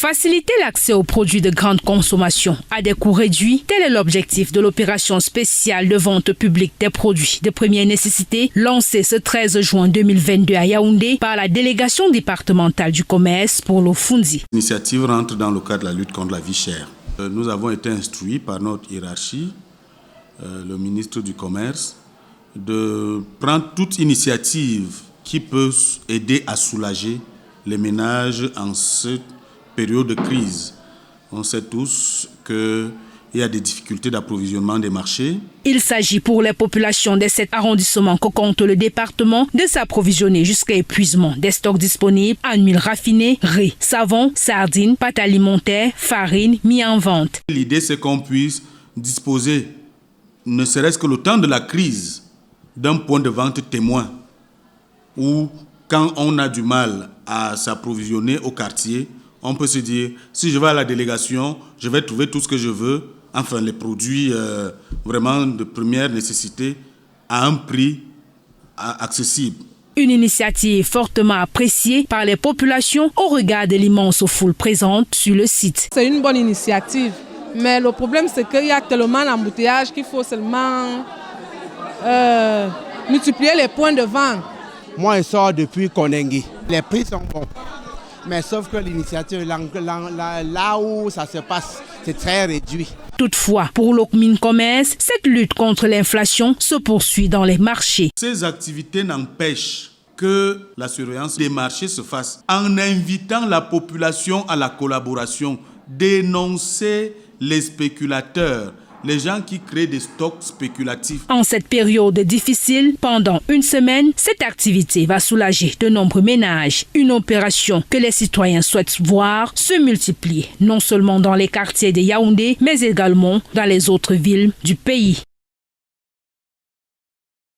Faciliter l'accès aux produits de grande consommation à des coûts réduits, tel est l'objectif de l'opération spéciale de vente publique des produits de première nécessité lancée ce 13 juin 2022 à Yaoundé par la délégation départementale du commerce pour l'Ofundi. L'initiative rentre dans le cadre de la lutte contre la vie chère. Nous avons été instruits par notre hiérarchie, le ministre du Commerce, de prendre toute initiative qui peut aider à soulager les ménages en cette période de crise. On sait tous qu'il y a des difficultés d'approvisionnement des marchés. Il s'agit pour les populations des 7 arrondissements que compte le département de s'approvisionner jusqu'à épuisement des stocks disponibles en huile raffinée, riz, savon, sardines, pâtes alimentaires, farine mis en vente. L'idée, c'est qu'on puisse disposer, ne serait-ce que le temps de la crise, d'un point de vente témoin où, quand on a du mal à s'approvisionner au quartier, on peut se dire, si je vais à la délégation, je vais trouver tout ce que je veux, enfin les produits vraiment de première nécessité, à un prix accessible. Une initiative fortement appréciée par les populations au regard de l'immense foule présente sur le site. C'est une bonne initiative, mais le problème c'est qu'il y a tellement d'embouteillages qu'il faut seulement multiplier les points de vente. Moi, je sors depuis Konengi. Les prix sont bons. Mais sauf que l'initiative, là où ça se passe, c'est très réduit. Toutefois, pour l'Okmin Commerce, cette lutte contre l'inflation se poursuit dans les marchés. Ces activités n'empêchent que la surveillance des marchés se fasse en invitant la population à la collaboration, dénoncer les spéculateurs, les gens qui créent des stocks spéculatifs. En cette période difficile, pendant une semaine, cette activité va soulager de nombreux ménages. Une opération que les citoyens souhaitent voir se multiplier, non seulement dans les quartiers de Yaoundé, mais également dans les autres villes du pays.